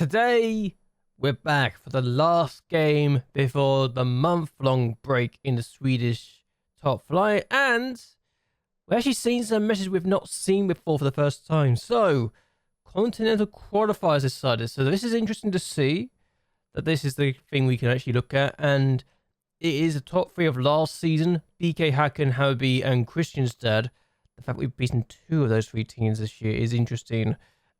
Today, we're back for the last game before the month-long break in the Swedish top flight, and we're actually seeing some messages we've not seen before for the first time. So, continental qualifiers decided. So this is interesting to see that this is the thing we can actually look at, and it is the top three of last season: BK Häcken, Hammarby, and Kristianstad. The fact we've beaten two of those three teams this year is interesting.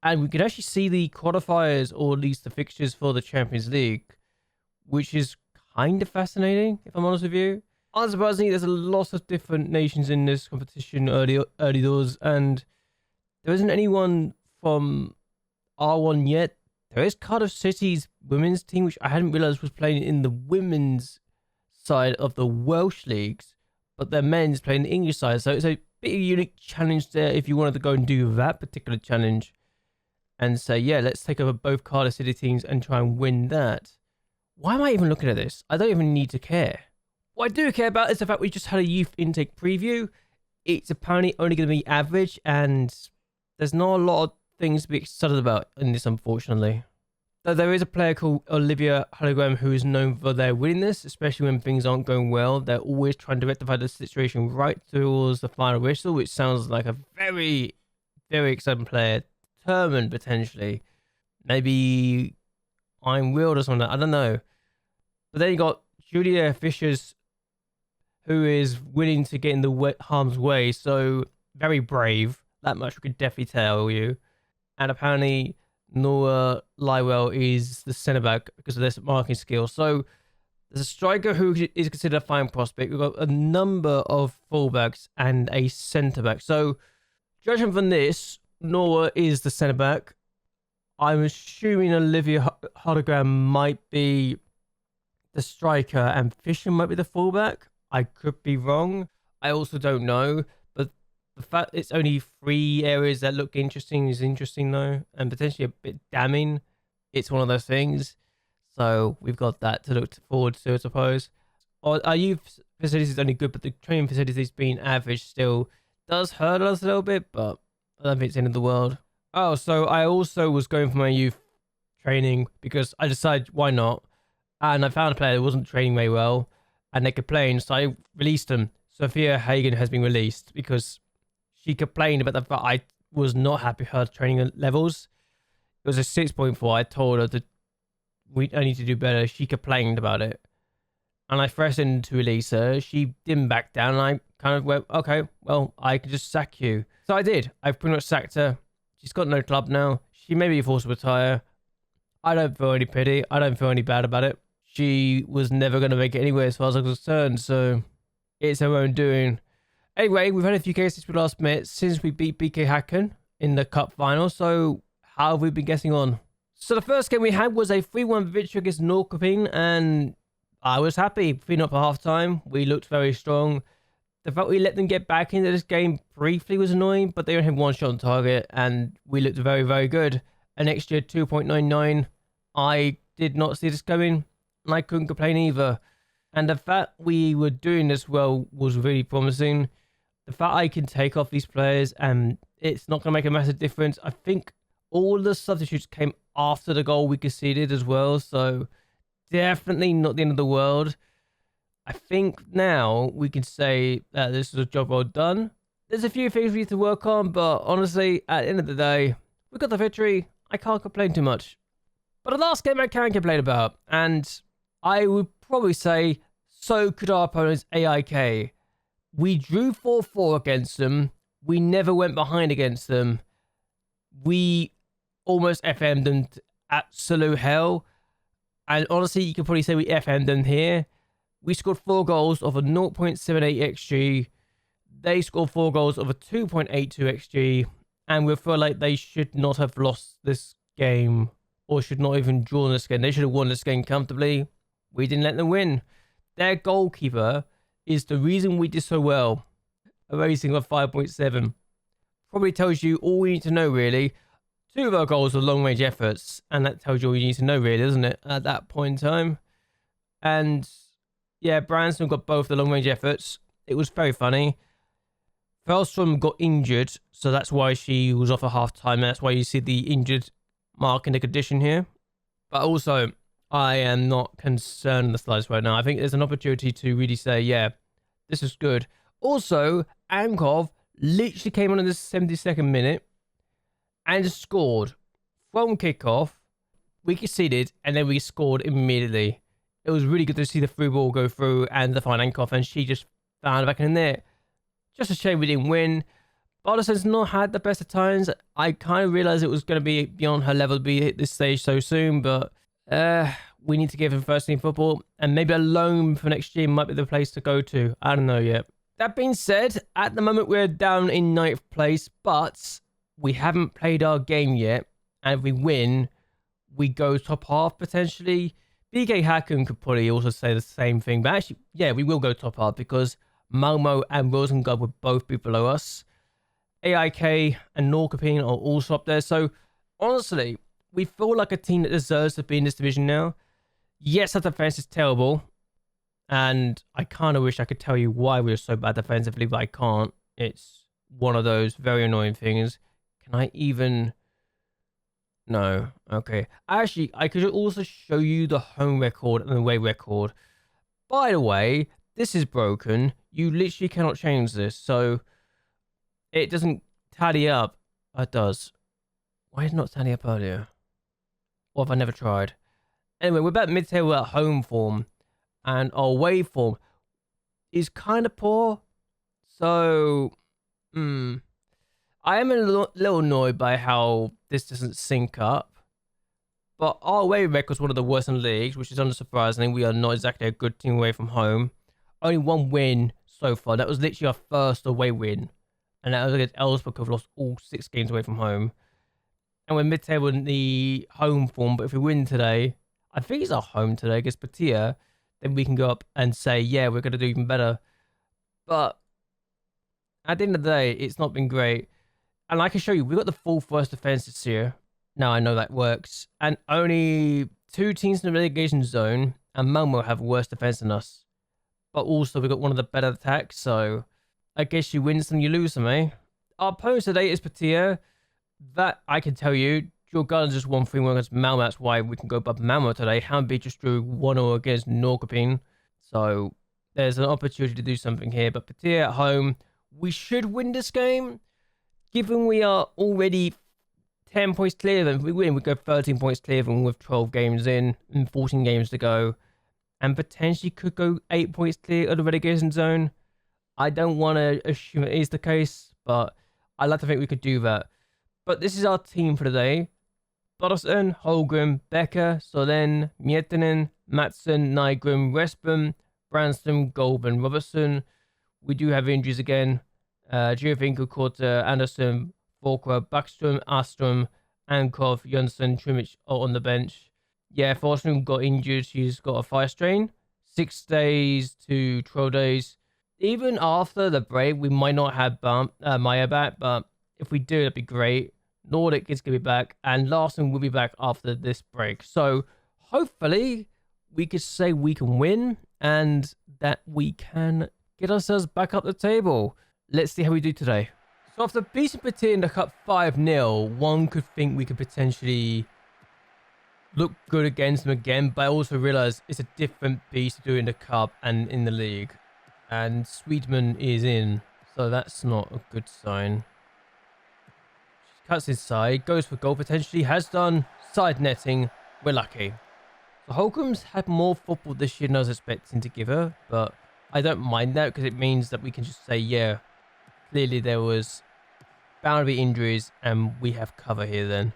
And we can actually see the qualifiers, or at least the fixtures for the Champions League, which is kind of fascinating, if I'm honest with you. Unsurprisingly, there's a lot of different nations in this competition early doors, and there isn't anyone from R1 yet. There is Cardiff City's women's team, which I hadn't realised was playing in the women's side of the Welsh leagues, but their men's playing the English side. So it's a bit of a unique challenge there if you wanted to go and do that particular challenge and say, yeah, let's take over both Cardiff City teams and try and win that. Why am I even looking at this? I don't even need to care. What I do care about is the fact we just had a youth intake preview. It's apparently only going to be average, and there's not a lot of things to be excited about in this, unfortunately. Though there is a player called Olivia Hologram who is known for their willingness, especially when things aren't going well. They're always trying to rectify the situation right towards the final whistle, which sounds like a very, very exciting player. Determined, potentially. Maybe I'm Wild or something. I don't know. But then you got Julia Fishers, who is willing to get in the harm's way. So, very brave. That much we could definitely tell you. And apparently, Nora Lywell is the centre back because of their marking skill. So, there's a striker who is considered a fine prospect. We've got a number of fullbacks and a centre back. So, judging from this, Nora is the centre back. I'm assuming Olivia Hologram might be the striker and Fisher might be the fullback. I could be wrong. I also don't know. But the fact it's only three areas that look interesting is interesting, though, and potentially a bit damning. It's one of those things. So we've got that to look forward to, I suppose. Our youth facilities is only good, but the training facilities being average still does hurt us a little bit, but I don't think it's the end of the world. Oh, so I also was going for my youth training because I decided why not. And I found a player that wasn't training very well and they complained, so I released them. Sophia Hagen has been released because she complained about the fact I was not happy with her training levels. It was a 6.4. I told her that I need to do better. She complained about it. And I threatened to release her. She didn't back down. And I kind of went, okay, well, I can just sack you. So I did. I pretty much sacked her. She's got no club now. She may be forced to retire. I don't feel any pity. I don't feel any bad about it. She was never going to make it anywhere as far as I'm concerned. So it's her own doing. Anyway, we've had a few games since we last met, since we beat BK Häcken in the cup final. So how have we been getting on? So the first game we had was a 3-1 victory against Norrköping, and I was happy. 3-0 for half time. We looked very strong. The fact we let them get back into this game briefly was annoying, but they only had one shot on target, and we looked very, very good. And next year, 2.99. I did not see this coming, and I couldn't complain either. And the fact we were doing this well was really promising. The fact I can take off these players, and it's not going to make a massive difference. I think all the substitutes came after the goal we conceded as well, so definitely not the end of the world. I think now we can say that this is a job well done. There's a few things we need to work on, but honestly, at the end of the day, we got the victory. I can't complain too much. But the last game I can complain about, and I would probably say so could our opponents, AIK. We drew 4-4 against them. We never went behind against them. We almost FM'd them to absolute hell. And honestly, you could probably say we FM'd them here. We scored 4 goals of a 0.78 XG. They scored 4 goals of a 2.82 XG. And we feel like they should not have lost this game, or should not even drawn this game. They should have won this game comfortably. We didn't let them win. Their goalkeeper is the reason we did so well. A rating of 5.7. Probably tells you all we need to know, really. 2 of our goals were long-range efforts, and that tells you all you need to know, really, doesn't it, at that point in time? And yeah, Branson got both the long-range efforts. It was very funny. Fellstrom got injured, so that's why she was off at half-time, and that's why you see the injured mark in the condition here. But also, I am not concerned in the slides right now. I think there's an opportunity to really say, yeah, this is good. Also, Ankov literally came on in the 72nd minute and scored from kickoff. We conceded, and then we scored immediately. It was really good to see the through ball go through and the fine Ankov, and she just found it back in there. Just a shame we didn't win. Bartelson's not had the best of times. I kind of realized it was going to be beyond her level to be at this stage so soon, but we need to give him first team football, and maybe a loan for next year might be the place to go to. I don't know yet. That being said, at the moment we're down in 9th place, but we haven't played our game yet, and if we win, we go top half potentially. BK Hacken could probably also say the same thing, but actually, yeah, we will go top half because Malmo and Rosengard would both be below us. AIK and Norrköping are also up there. So, honestly, we feel like a team that deserves to be in this division now. Yes, our defense is terrible. And I kind of wish I could tell you why we're so bad defensively, but I can't. It's one of those very annoying things. Can I even... No. Okay. Actually, I could also show you the home record and the away record. By the way, this is broken. You literally cannot change this. So, it doesn't tally up. It does. Why did it not tally up earlier? Or have I never tried? Anyway, we're about mid-table at home form. And our away form is kind of poor. So, I am a little annoyed by how this doesn't sync up. But our away record is one of the worst in the league, which is unsurprising. We are not exactly a good team away from home. Only one win so far. That was literally our first away win. And that was against Elfsborg, who've lost all 6 games away from home. And we're mid-table in the home form. But if we win today, I think it's our home today against Batia, then we can go up and say, yeah, we're going to do even better. But at the end of the day, it's not been great. And I can show you, we've got the full first defense this year. Now I know that works. And only 2 teams in the relegation zone, and Malmo have worse defense than us. But also, we've got one of the better attacks, so I guess you win some, you lose some, eh? Our opponent today is Patia. That I can tell you. Djurgården just won 3-1 against Malmo. That's why we can go above Malmo today. Hammarby just drew 1-0 against Norrköping. So there's an opportunity to do something here. But Patia at home, we should win this game. Given we are already 10 points clear of them, if we win, we go 13 points clear of them with 12 games in and 14 games to go. And potentially could go 8 points clear of the relegation zone. I don't want to assume it is the case, but I'd like to think we could do that. But this is our team for today. Bodderson, Holgrim, Becker, Solen, Miettinen, Mattsson, Nygren, Westbom, Branston, Goldman, Robertson. We do have injuries again. Giovinco, Korte, Anderson, Volkra, Backstrom, Astrom, Ankov, Jönsson, Trimic are on the bench. Yeah, Forsström got injured. She's got a thigh strain. 6 days to 12 days. Even after the break, we might not have Maya back, but if we do, that'd be great. Nordic is going to be back, and Larson will be back after this break. So, hopefully, we could say we can win, and that we can get ourselves back up the table. Let's see how we do today. So, after beating Petit in the cup 5-0, one could think we could potentially look good against them again, but I also realize it's a different beast to do in the cup and in the league. And Sweetman is in, so that's not a good sign. She cuts inside, goes for goal potentially, has done. Side netting, we're lucky. So Holcombe's had more football this year than I was expecting to give her, but I don't mind that because it means that we can just say, yeah, clearly there was bound to be injuries and we have cover here then.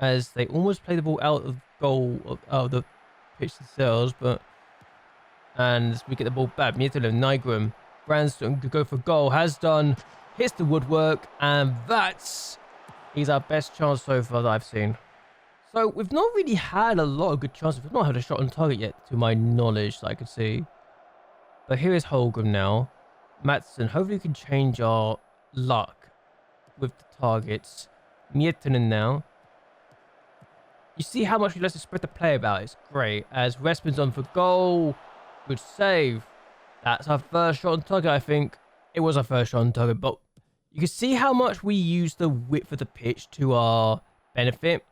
As they almost play the ball out of goal, out of the pitch themselves, but... And we get the ball back. Miettinen, Nygren, Branston could go for goal. Has done. Hits the woodwork. And that's our best chance so far that I've seen. So we've not really had a lot of good chances. We've not had a shot on target yet, to my knowledge, that I can see. But here is Holgrim now. Mattsson. Hopefully we can change our luck with the targets. Miettinen now. You see how much we let to spread the play about. It's great. As Respin's on for goal. Good save. That's our first shot on target, I think. It was our first shot on target, but you can see how much we use the width of the pitch to our benefit.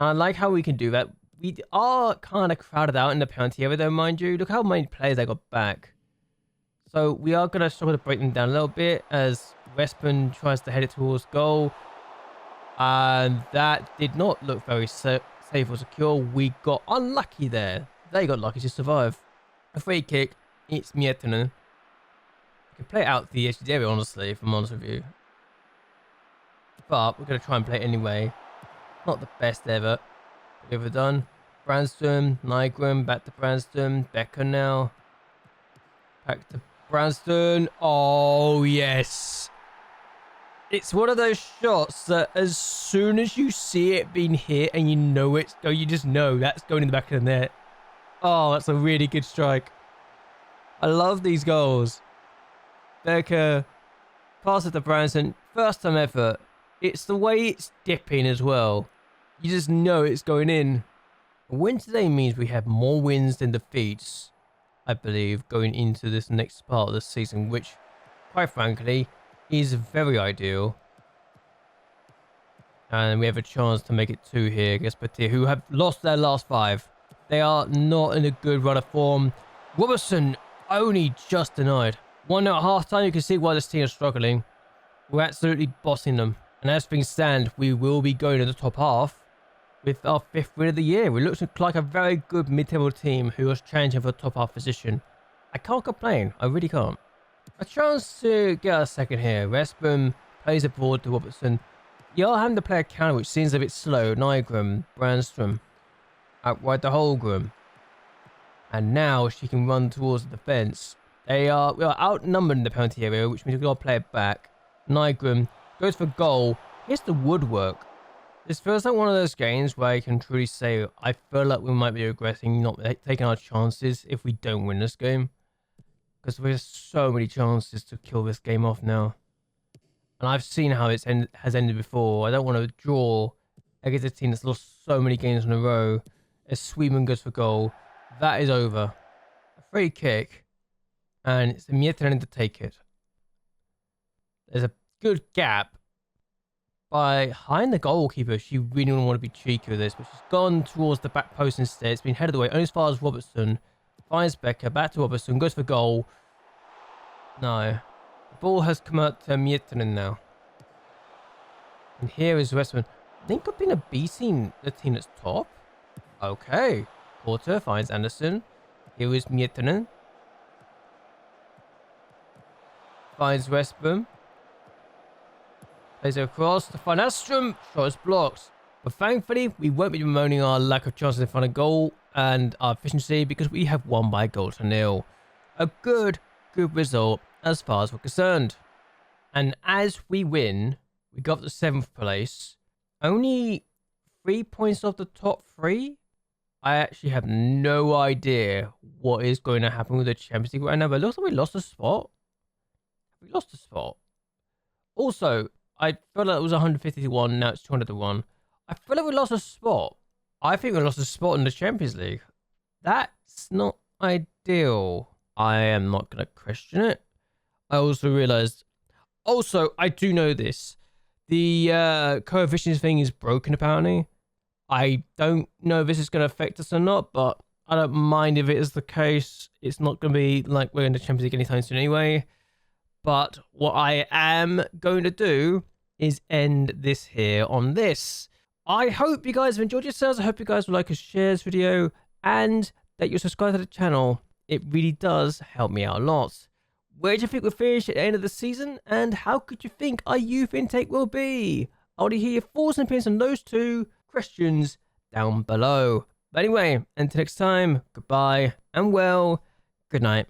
And I like how we can do that. We are kind of crowded out in the penalty area, though, mind you. Look how many players they got back. So we are going to struggle to break them down a little bit as Westman tries to head it towards goal. And that did not look very safe or secure. We got unlucky there. They got lucky to survive. A free kick. It's Miettinen. You can play it out the edge of the area, honestly, if I'm honest with you. But we're going to try and play it anyway. Not the best ever. We've ever done. Brandström, Nygren, back to Brandström. Becker now. Back to Brandström. Oh, yes. It's one of those shots that as soon as you see it being hit and you know it's going, you just know that's going in the back of the net. Oh, that's a really good strike. I love these goals. Becker, pass it to Brandström. First time ever. It's the way it's dipping as well. You just know it's going in. A win today means we have more wins than defeats, I believe, going into this next part of the season, which, quite frankly, is very ideal. And we have a chance to make it 2 here against Batir, who have lost their last 5. They are not in a good run of form. Robertson only just denied. 1-0 at half-time, you can see why this team is struggling. We're absolutely bossing them. And as things stand, we will be going to the top half with our 5th win of the year. We look like a very good mid-table team who is challenging for the top half position. I can't complain. I really can't. A chance to get a second here. Westbrook plays it forward to Robertson. You're having to play a counter, which seems a bit slow. Nygren, Brandström, out wide to Holmgren. And now she can run towards the defence. We are outnumbered in the penalty area, which means we've got to play it back. Nygren goes for goal. Here's the woodwork. This feels like one of those games where I can truly say I feel like we might be regretting not taking our chances if we don't win this game. Because there's so many chances to kill this game off now. And I've seen how it has ended before. I don't want to draw against a team that's lost so many games in a row. As Sweden goes for goal, that is over. A free kick. And it's Miettinen to take it. There's a good gap. Behind the goalkeeper, she really didn't want to be cheeky with this, but she's gone towards the back post instead. It's been headed away, only as far as Robertson. Finds Becker, back to Robertson, goes for goal. No. The ball has come out to Miettinen now. And here is Westman. I think I've been beating the team that's top. Okay. Porter finds Anderson. Here is Miettinen. Finds Westbrook. Plays it across to Van Astrom. Shot is blocked. But thankfully, we won't be bemoaning our lack of chances in front of goal and our efficiency because we have won by 0-0. A good result as far as we're concerned. And as we win, we got the 7th place. Only 3 points off the top 3. I actually have no idea what is going to happen with the Champions League right now, but it looks like we lost a spot. We lost a spot. Also, I feel like it was 151, now it's 201. I feel like we lost a spot. I think we lost a spot in the Champions League. That's not ideal. I am not going to question it. I also realized... Also, I do know this. The coefficients thing is broken, apparently. I don't know if this is going to affect us or not, but I don't mind if it is the case. It's not going to be like we're in the Champions League anytime soon anyway. But what I am going to do is end this here on this. I hope you guys have enjoyed yourselves. I hope you guys will like and share this video and that you're subscribed to the channel. It really does help me out a lot. Where do you think we'll finish at the end of the season? And how could you think our youth intake will be? I want to hear your thoughts and opinions on those 2 questions down below. But anyway, until next time, goodbye and well, good night.